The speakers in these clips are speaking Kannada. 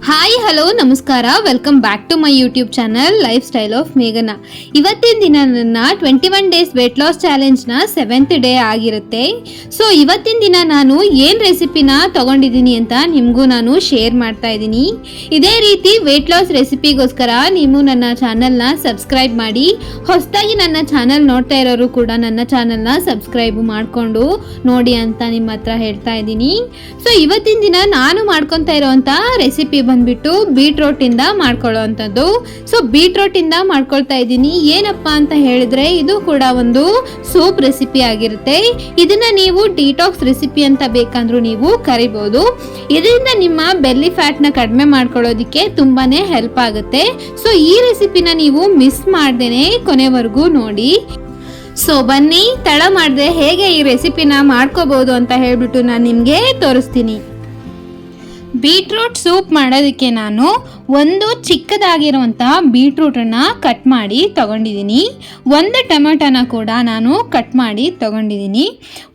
ಹಾಯ್ ಹಲೋ ನಮಸ್ಕಾರ, welcome back to my YouTube channel lifestyle of ಮೇಘನ. ಇವತ್ತಿನ ದಿನ ನನ್ನ 21 ಡೇಸ್ ವೆಯ್ಟ್ ಲಾಸ್ ಚಾಲೆಂಜ್ನ 7th ಡೇ ಆಗಿರುತ್ತೆ. ಸೊ ಇವತ್ತಿನ ದಿನ ನಾನು ಏನು ರೆಸಿಪಿನ ತೊಗೊಂಡಿದ್ದೀನಿ ಅಂತ ನಿಮಗೂ ನಾನು ಶೇರ್ ಮಾಡ್ತಾ ಇದ್ದೀನಿ. ಇದೇ ರೀತಿ ವೆಯ್ಟ್ ಲಾಸ್ ರೆಸಿಪಿಗೋಸ್ಕರ ನೀವು ನನ್ನ ಚಾನಲ್ನ ಸಬ್ಸ್ಕ್ರೈಬ್ ಮಾಡಿ. ಹೊಸದಾಗಿ ನನ್ನ ಚಾನಲ್ ನೋಡ್ತಾ ಇರೋರು ಕೂಡ ನನ್ನ ಚಾನಲ್ನ ಸಬ್ಸ್ಕ್ರೈಬ್ ಮಾಡಿಕೊಂಡು ನೋಡಿ ಅಂತ ನಿಮ್ಮ ಹತ್ರ ಹೇಳ್ತಾ ಇದ್ದೀನಿ. ಸೊ ಇವತ್ತಿನ ದಿನ ನಾನು ಮಾಡ್ಕೊತಾ ಇರೋವಂಥ ರೆಸಿಪಿ ಬಂದ್ಬಿಟ್ಟು ಬೀಟ್ರೋಟ್ ಇಂದ ಮಾಡ್ಕೊಳ್ಳುವಂಥದ್ದು. ಸೊ ಬೀಟ್ರೋಟ್ ಇಂದ ಮಾಡ್ಕೊಳ್ತಾ ಇದ್ದೀನಿ. ಏನಪ್ಪಾ ಅಂತ ಹೇಳಿದ್ರೆ ಇದು ಕೂಡ ಒಂದು ಸೂಪ್ ರೆಸಿಪಿ ಆಗಿರುತ್ತೆ. ಇದನ್ನ ನೀವು ಡಿಟಾಕ್ಸ್ ರೆಸಿಪಿ ಅಂತ ಬೇಕಂದ್ರೂ ನೀವು ಕರಿಬಹುದು. ಇದರಿಂದ ನಿಮ್ಮ ಬೆಲ್ಲಿ ಫ್ಯಾಟ್ ನ ಕಡಿಮೆ ಮಾಡ್ಕೊಳ್ಳೋದಿಕ್ಕೆ ತುಂಬಾನೇ ಹೆಲ್ಪ್ ಆಗುತ್ತೆ. ಸೊ ಈ ರೆಸಿಪಿನ ನೀವು ಮಿಸ್ ಮಾಡ್ದೇನೆ ಕೊನೆವರೆಗೂ ನೋಡಿ. ಸೊ ಬನ್ನಿ, ತಡ ಮಾಡದೆ ಹೇಗೆ ಈ ರೆಸಿಪಿನ ಮಾಡ್ಕೋಬಹುದು ಅಂತ ಹೇಳ್ಬಿಟ್ಟು ನಾನು ನಿಮಗೆ ತೋರಿಸ್ತೀನಿ. ಬೀಟ್ರೂಟ್ ಸೂಪ್ ಮಾಡೋದಕ್ಕೆ ನಾನು ಒಂದು ಚಿಕ್ಕದಾಗಿರುವಂತಹ ಬೀಟ್ರೂಟನ್ನು ಕಟ್ ಮಾಡಿ ತಗೊಂಡಿದ್ದೀನಿ. ಒಂದು ಟೊಮೆಟೊನ ಕೂಡ ನಾನು ಕಟ್ ಮಾಡಿ ತಗೊಂಡಿದ್ದೀನಿ.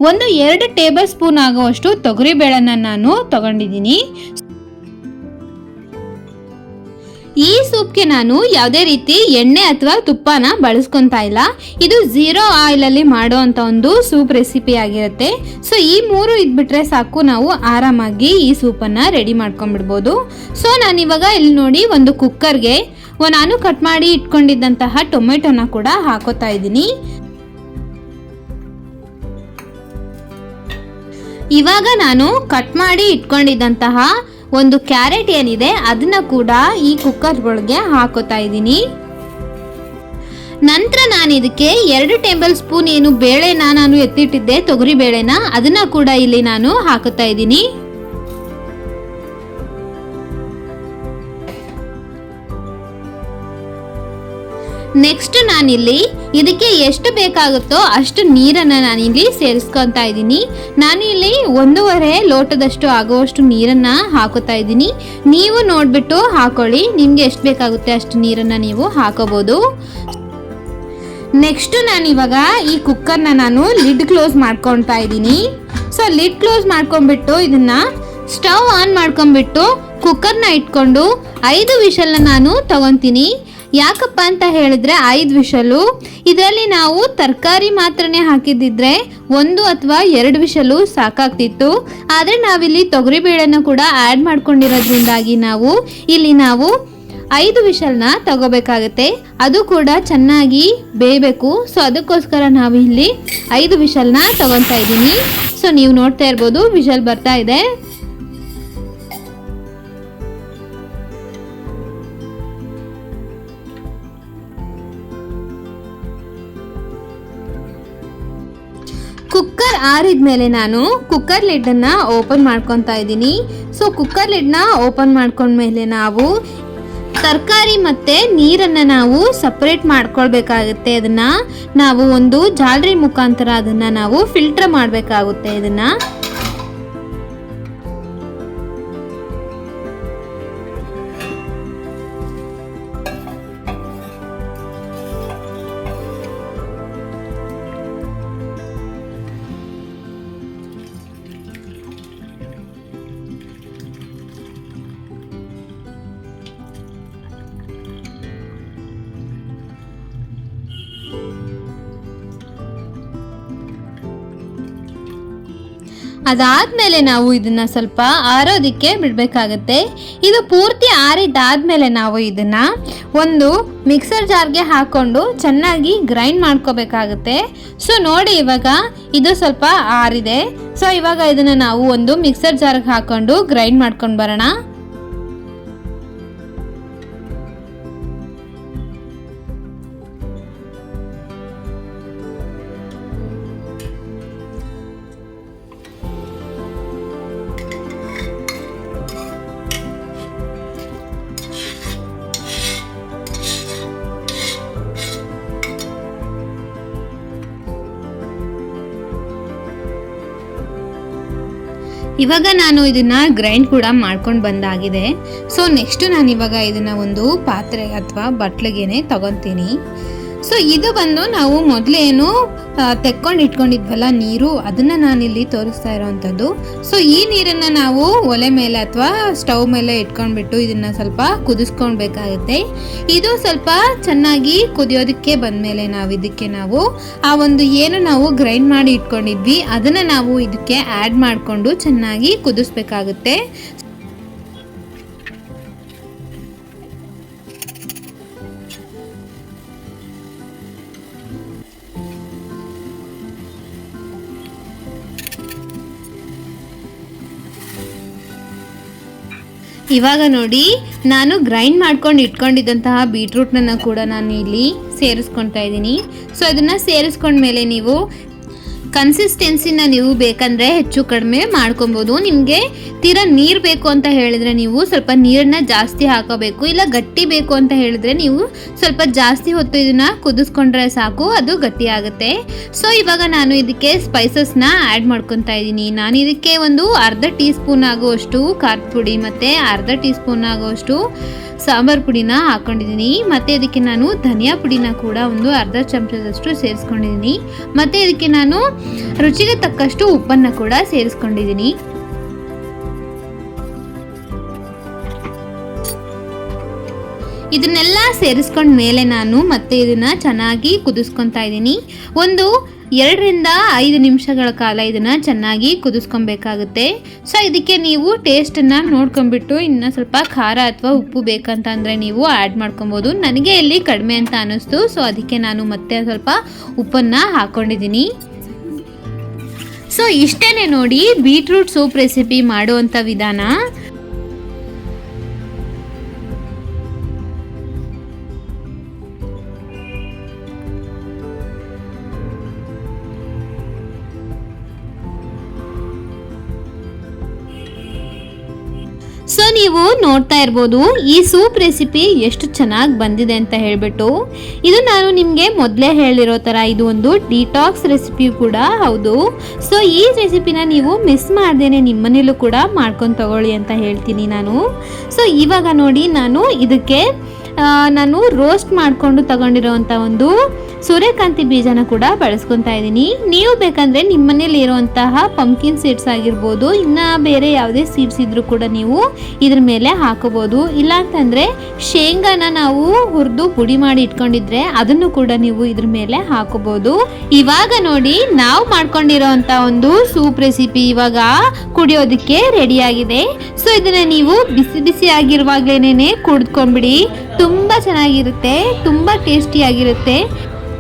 2 ಟೇಬಲ್ ಸ್ಪೂನ್ ಆಗುವಷ್ಟು ತೊಗರಿಬೇಳೆನ ನಾನು ತಗೊಂಡಿದ್ದೀನಿ. ಈ ಸೂಪ್ಗೆ ನಾನು ಯಾವುದೇ ರೀತಿ ಎಣ್ಣೆ ಅಥವಾ ತುಪ್ಪನ ಬಳಸ್ಕೊತಾ ಇಲ್ಲ. ಇದು 0 ಆಯಿಲಲ್ಲಿ ಮಾಡೋವಂಥ ಒಂದು ಸೂಪ್ ರೆಸಿಪಿ ಆಗಿರುತ್ತೆ. ಸೊ ಈ 3 ಇದ್ಬಿಟ್ರೆ ಸಾಕು, ನಾವು ಆರಾಮಾಗಿ ಈ ಸೂಪನ್ನು ರೆಡಿ ಮಾಡ್ಕೊಂಡ್ಬಿಡ್ಬೋದು. ಸೊ ನಾನಿವಾಗ ಇಲ್ಲಿ ನೋಡಿ ಒಂದು ಕುಕ್ಕರ್ಗೆ ನಾನು ಕಟ್ ಮಾಡಿ ಇಟ್ಕೊಂಡಿದ್ದಂತಹ ಟೊಮೆಟೊನ ಕೂಡ ಹಾಕೋತಾ ಇದ್ದೀನಿ. ಇವಾಗ ನಾನು ಕಟ್ ಮಾಡಿ ಇಟ್ಕೊಂಡಿದ್ದಂತಹ ಒಂದು ಕ್ಯಾರೆಟ್ ಏನಿದೆ ಅದನ್ನ ಕೂಡ ಈ ಕುಕ್ಕರ್ ಒಳಗೆ ಹಾಕೋತಾ ಇದ್ದೀನಿ. ನಂತರ ನಾನು ಇದಕ್ಕೆ 2 ಟೇಬಲ್ ಸ್ಪೂನ್ ಏನು ಬೇಳೆನ ನಾನು ಎತ್ತಿಟ್ಟಿದ್ದೆ, ತೊಗರಿ ಬೇಳೆನ, ಅದನ್ನ ಕೂಡ ಇಲ್ಲಿ ನಾನು ಹಾಕೋತಾ ಇದ್ದೀನಿ. ನೆಕ್ಸ್ಟ್ ನಾನಿಲ್ಲಿ ಇದಕ್ಕೆ ಎಷ್ಟು ಬೇಕಾಗುತ್ತೋ ಅಷ್ಟು ನೀರನ್ನು ನಾನಿಲ್ಲಿ ಸೇರಿಸ್ಕೊತಾ ಇದ್ದೀನಿ. ನಾನಿಲ್ಲಿ 1.5 ಲೋಟದಷ್ಟು ಆಗುವಷ್ಟು ನೀರನ್ನು ಹಾಕೋತಾ ಇದ್ದೀನಿ. ನೀವು ನೋಡಿಬಿಟ್ಟು ಹಾಕೊಳ್ಳಿ, ನಿಮಗೆ ಎಷ್ಟು ಬೇಕಾಗುತ್ತೆ ಅಷ್ಟು ನೀರನ್ನು ನೀವು ಹಾಕೋಬೋದು. ನೆಕ್ಸ್ಟ್ ನಾನಿವಾಗ ಈ ಕುಕ್ಕರ್ನ ನಾನು ಲಿಡ್ ಕ್ಲೋಸ್ ಮಾಡ್ಕೊತಾ ಇದ್ದೀನಿ. ಸೊ ಲಿಡ್ ಕ್ಲೋಸ್ ಮಾಡ್ಕೊಂಡ್ಬಿಟ್ಟು ಇದನ್ನ ಸ್ಟವ್ ಆನ್ ಮಾಡ್ಕೊಂಡ್ಬಿಟ್ಟು ಕುಕ್ಕರ್ನ ಇಟ್ಕೊಂಡು 5 ವಿಷಲ್ನ ನಾನು ತಗೊತೀನಿ. ಯಾಕಪ್ಪ ಅಂತ ಹೇಳಿದ್ರೆ 5 ವಿಷಲು, ಇದರಲ್ಲಿ ನಾವು ತರಕಾರಿ ಮಾತ್ರನೇ ಹಾಕಿದ್ದಿದ್ರೆ 1 ಅಥವಾ 2 ವಿಷಲು ಸಾಕಾಗ್ತಿತ್ತು. ಆದರೆ ನಾವಿಲ್ಲಿ ತೊಗರಿಬೇಳೆನ ಕೂಡ ಆ್ಯಡ್ ಮಾಡ್ಕೊಂಡಿರೋದ್ರಿಂದಾಗಿ ನಾವು 5 ವಿಷಲ್ನ ತಗೋಬೇಕಾಗತ್ತೆ. ಅದು ಕೂಡ ಚೆನ್ನಾಗಿ ಬೇಯಬೇಕು. ಸೊ ಅದಕ್ಕೋಸ್ಕರ ನಾವು ಇಲ್ಲಿ 5 ವಿಷಲ್ನ ತಗೊತಾ ಇದ್ದೀನಿ. ಸೊ ನೀವು ನೋಡ್ತಾ ಇರ್ಬೋದು, ವಿಷಲ್ ಬರ್ತಾ ಇದೆ. ಕುಕ್ಕರ್ ಆರಿದ್ಮೇಲೆ ನಾನು ಕುಕ್ಕರ್ ಲಿಡ್ಡನ್ನು ಓಪನ್ ಮಾಡ್ಕೊತಾ ಇದ್ದೀನಿ. ಸೊ ಕುಕ್ಕರ್ ಲಿಡ್ನ ಓಪನ್ ಮಾಡ್ಕೊಂಡ್ಮೇಲೆ ನಾವು ತರಕಾರಿ ಮತ್ತು ನೀರನ್ನು ನಾವು ಸಪ್ರೇಟ್ ಮಾಡ್ಕೊಳ್ಬೇಕಾಗುತ್ತೆ. ಅದನ್ನು ನಾವು ಒಂದು ಜಾಲರಿ ಮುಖಾಂತರ ಅದನ್ನು ನಾವು ಫಿಲ್ಟರ್ ಮಾಡಬೇಕಾಗುತ್ತೆ. ಇದನ್ನು ಅದಾದಮೇಲೆ ನಾವು ಇದನ್ನು ಸ್ವಲ್ಪ ಆರೋದಕ್ಕೆ ಬಿಡಬೇಕಾಗತ್ತೆ. ಇದು ಪೂರ್ತಿ ಆರಿದ್ದಾದಮೇಲೆ ನಾವು ಇದನ್ನು ಒಂದು ಮಿಕ್ಸರ್ ಜಾರ್ಗೆ ಹಾಕ್ಕೊಂಡು ಚೆನ್ನಾಗಿ ಗ್ರೈಂಡ್ ಮಾಡ್ಕೋಬೇಕಾಗುತ್ತೆ. ಸೊ ನೋಡಿ, ಇವಾಗ ಇದು ಸ್ವಲ್ಪ ಆರಿದೆ. ಸೊ ಇವಾಗ ಇದನ್ನು ನಾವು ಒಂದು ಮಿಕ್ಸರ್ ಜಾರ್ಗೆ ಹಾಕ್ಕೊಂಡು ಗ್ರೈಂಡ್ ಮಾಡ್ಕೊಂಡು ಬರೋಣ. ಇವಾಗ ನಾನು ಇದನ್ನ ಗ್ರೈಂಡ್ ಕೂಡ ಮಾಡ್ಕೊಂಡು ಬಂದಾಗಿದೆ. ಸೊ ನೆಕ್ಸ್ಟ್ ನಾನು ಇವಾಗ ಇದನ್ನ ಒಂದು ಪಾತ್ರೆ ಅಥವಾ ಬಟ್ಲಿಗೆನೆ ತಗೊತೀನಿ. ಸೊ ಇದು ಬಂದು ನಾವು ಮೊದಲೇನು ತೆಕ್ಕೊಂಡು ಇಟ್ಕೊಂಡಿದ್ವಲ್ಲ ನೀರು, ಅದನ್ನು ನಾನಿಲ್ಲಿ ತೋರಿಸ್ತಾ ಇರೋವಂಥದ್ದು. ಸೊ ಈ ನೀರನ್ನು ನಾವು ಒಲೆ ಮೇಲೆ ಅಥವಾ ಸ್ಟವ್ ಮೇಲೆ ಇಟ್ಕೊಂಡ್ಬಿಟ್ಟು ಇದನ್ನು ಸ್ವಲ್ಪ ಕುದಿಸ್ಕೊಳ್ಬೇಕಾಗುತ್ತೆ. ಇದು ಸ್ವಲ್ಪ ಚೆನ್ನಾಗಿ ಕುದಿಯೋದಕ್ಕೆ ಬಂದಮೇಲೆ ನಾವು ಆ ಒಂದು ಏನು ನಾವು ಗ್ರೈಂಡ್ ಮಾಡಿ ಇಟ್ಕೊಂಡಿದ್ವಿ ಅದನ್ನು ನಾವು ಇದಕ್ಕೆ ಆ್ಯಡ್ ಮಾಡಿಕೊಂಡು ಚೆನ್ನಾಗಿ ಕುದಿಸ್ಬೇಕಾಗುತ್ತೆ. ಇವಾಗ ನೋಡಿ, ನಾನು ಗ್ರೈಂಡ್ ಮಾಡ್ಕೊಂಡು ಇಟ್ಕೊಂಡಿದ್ದಂತಹ ಬೀಟ್ರೂಟ್ನನ್ನು ಕೂಡ ನಾನು ಇಲ್ಲಿ ಸೇರಿಸ್ಕೊಳ್ತಾ ಇದ್ದೀನಿ. ಸೊ ಅದನ್ನು ಸೇರಿಸ್ಕೊಂಡ್ಮೇಲೆ ನೀವು ಕನ್ಸಿಸ್ಟೆನ್ಸಿನ ನೀವು ಬೇಕಂದರೆ ಹೆಚ್ಚು ಕಡಿಮೆ ಮಾಡ್ಕೊಬೋದು. ನಿಮಗೆ ತೀರಾ ನೀರು ಬೇಕು ಅಂತ ಹೇಳಿದರೆ ನೀವು ಸ್ವಲ್ಪ ನೀರನ್ನ ಜಾಸ್ತಿ ಹಾಕೋಬೇಕು, ಇಲ್ಲ ಗಟ್ಟಿ ಬೇಕು ಅಂತ ಹೇಳಿದ್ರೆ ನೀವು ಸ್ವಲ್ಪ ಜಾಸ್ತಿ ಹೊತ್ತು ಇದನ್ನು ಕುದಿಸ್ಕೊಂಡ್ರೆ ಸಾಕು, ಅದು ಗಟ್ಟಿ ಆಗುತ್ತೆ. ಸೊ ಇವಾಗ ನಾನು ಇದಕ್ಕೆ ಸ್ಪೈಸಸ್ನ ಆ್ಯಡ್ ಮಾಡ್ಕೊತಾ ಇದ್ದೀನಿ. ನಾನು ಇದಕ್ಕೆ ಒಂದು ಅರ್ಧ ಟೀ ಸ್ಪೂನ್ ಆಗುವಷ್ಟು ಖಾರದ ಪುಡಿ ಮತ್ತು ಅರ್ಧ ಟೀ ಸ್ಪೂನ್ ಆಗುವಷ್ಟು ಸಾಂಬಾರು ಪುಡಿನ ಹಾಕ್ಕೊಂಡಿದ್ದೀನಿ. ಮತ್ತು ಇದಕ್ಕೆ ನಾನು ಧನಿಯಾ ಪುಡಿನ ಕೂಡ ಒಂದು ಅರ್ಧ ಚಮಚದಷ್ಟು ಸೇರಿಸ್ಕೊಂಡಿದ್ದೀನಿ. ಮತ್ತು ಇದಕ್ಕೆ ನಾನು ರುಚಿಗೆ ತಕ್ಕಷ್ಟು ಉಪ್ಪನ್ನು ಕೂಡ ಸೇರಿಸ್ಕೊಂಡಿದ್ದೀನಿ. ಇದನ್ನೆಲ್ಲ ಸೇರಿಸ್ಕೊಂಡ ಮೇಲೆ ನಾನು ಮತ್ತೆ ಇದನ್ನು ಚೆನ್ನಾಗಿ ಕುದಿಸ್ಕೊತಾ ಇದ್ದೀನಿ. ಒಂದು 2-5 ನಿಮಿಷಗಳ ಕಾಲ ಇದನ್ನು ಚೆನ್ನಾಗಿ ಕುದಿಸ್ಕೊಬೇಕಾಗುತ್ತೆ. ಸೊ ಇದಕ್ಕೆ ನೀವು ಟೇಸ್ಟನ್ನು ನೋಡ್ಕೊಂಬಿಟ್ಟು ಇನ್ನು ಸ್ವಲ್ಪ ಖಾರ ಅಥವಾ ಉಪ್ಪು ಬೇಕಂತ ಅಂದರೆ ನೀವು ಆ್ಯಡ್ ಮಾಡ್ಕೊಬೋದು. ನನಗೆ ಇಲ್ಲಿ ಕಡಿಮೆ ಅಂತ ಅನ್ನಿಸ್ತು, ಸೊ ಅದಕ್ಕೆ ನಾನು ಮತ್ತೆ ಸ್ವಲ್ಪ ಉಪ್ಪನ್ನು ಹಾಕ್ಕೊಂಡಿದ್ದೀನಿ. ಸೊ ಇಷ್ಟೇ ನೋಡಿ ಬೀಟ್ರೂಟ್ ಸೂಪ್ ರೆಸಿಪಿ ಮಾಡುವಂಥ ವಿಧಾನ. ಸೊ ನೀವು ನೋಡ್ತಾ ಇರ್ಬೋದು ಈ ಸೂಪ್ ರೆಸಿಪಿ ಎಷ್ಟು ಚೆನ್ನಾಗಿ ಬಂದಿದೆ ಅಂತ ಹೇಳ್ಬಿಟ್ಟು. ಇದು ನಾನು ನಿಮಗೆ ಮೊದಲೇ ಹೇಳಿರೋ ಥರ ಇದು ಒಂದು ಡಿಟಾಕ್ಸ್ ರೆಸಿಪಿ ಕೂಡ ಹೌದು. ಸೊ ಈ ರೆಸಿಪಿನ ನೀವು ಮಿಸ್ ಮಾಡ್ದೇನೆ ನಿಮ್ಮ ಮನೇಲೂ ಕೂಡ ಮಾಡ್ಕೊಂಡು ತಗೊಳ್ಳಿ ಅಂತ ಹೇಳ್ತೀನಿ ನಾನು. ಸೊ ಇವಾಗ ನೋಡಿ ನಾನು ಇದಕ್ಕೆ ನಾನು ರೋಸ್ಟ್ ಮಾಡಿಕೊಂಡು ತಗೊಂಡಿರೋವಂಥ ಒಂದು ಸೂರ್ಯಕಾಂತಿ ಬೀಜನ ಕೂಡ ಬಳಸ್ಕೊತಾ ಇದ್ದೀನಿ. ನೀವು ಬೇಕಂದರೆ ನಿಮ್ಮ ಮನೇಲಿ ಇರುವಂತಹ ಪಂಪ್ಕಿನ್ ಸೀಡ್ಸ್ ಆಗಿರ್ಬೋದು, ಇನ್ನು ಬೇರೆ ಯಾವುದೇ ಸೀಡ್ಸ್ ಇದ್ರೂ ಕೂಡ ನೀವು ಇದ್ರ ಮೇಲೆ ಹಾಕೋಬೋದು. ಇಲ್ಲಾಂತಂದರೆ ಶೇಂಗಾನ ನಾವು ಹುರಿದು ಪುಡಿ ಮಾಡಿ ಇಟ್ಕೊಂಡಿದ್ರೆ ಅದನ್ನು ಕೂಡ ನೀವು ಇದ್ರ ಮೇಲೆ ಹಾಕೋಬೋದು. ಇವಾಗ ನೋಡಿ ನಾವು ಮಾಡ್ಕೊಂಡಿರೋವಂಥ ಒಂದು ಸೂಪ್ ರೆಸಿಪಿ ಇವಾಗ ಕುಡಿಯೋದಕ್ಕೆ ರೆಡಿಯಾಗಿದೆ. ಸೊ ಇದನ್ನು ನೀವು ಬಿಸಿ ಬಿಸಿ ಆಗಿರುವಾಗಲೇ ಕುಡಿದ್ಕೊಂಡ್ಬಿಡಿ, ತುಂಬ ಚೆನ್ನಾಗಿರುತ್ತೆ, ತುಂಬ ಟೇಸ್ಟಿಯಾಗಿರುತ್ತೆ.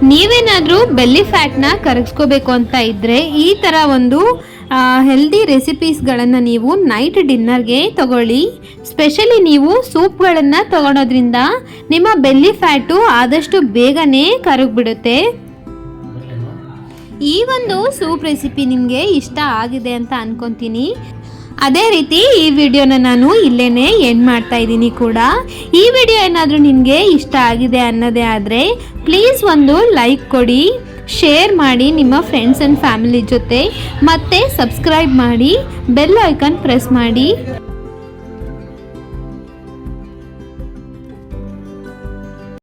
ನೀವೇನಾದರೂ ಬೆಲ್ಲಿ ಫ್ಯಾಟ್ನ ಕರಗಿಸ್ಕೋಬೇಕು ಅಂತ ಇದ್ದರೆ ಈ ಥರ ಒಂದು ಹೆಲ್ದಿ ರೆಸಿಪೀಸ್ಗಳನ್ನು ನೀವು ನೈಟ್ ಡಿನ್ನರ್ಗೆ ತಗೊಳ್ಳಿ. ಸ್ಪೆಷಲಿ ನೀವು ಸೂಪ್ಗಳನ್ನು ತಗೊಳೋದ್ರಿಂದ ನಿಮ್ಮ ಬೆಲ್ಲಿ ಫ್ಯಾಟು ಆದಷ್ಟು ಬೇಗನೆ ಕರಗಿಬಿಡುತ್ತೆ. ಈ ಒಂದು ಸೂಪ್ ರೆಸಿಪಿ ನಿಮಗೆ ಇಷ್ಟ ಆಗಿದೆ ಅಂತ ಅನ್ಕೊತೀನಿ. ಅದೇ ರೀತಿ ಈ ವಿಡಿಯೋನ ನಾನು ಇಲ್ಲೇನೆ ಎಂಡ್ ಮಾಡ್ತಾ ಇದ್ದೀನಿ ಕೂಡ. ಈ ವಿಡಿಯೋ ಏನಾದರೂ ನಿಮಗೆ ಇಷ್ಟ ಆಗಿದೆ ಅನ್ನೋದೇ ಆದರೆ ಪ್ಲೀಸ್ ಒಂದು ಲೈಕ್ ಕೊಡಿ, ಶೇರ್ ಮಾಡಿ ನಿಮ್ಮ ಫ್ರೆಂಡ್ಸ್ ಆ್ಯಂಡ್ ಫ್ಯಾಮಿಲಿ ಜೊತೆ, ಮತ್ತು ಸಬ್ಸ್ಕ್ರೈಬ್ ಮಾಡಿ, ಬೆಲ್ ಐಕಾನ್ ಪ್ರೆಸ್ ಮಾಡಿ.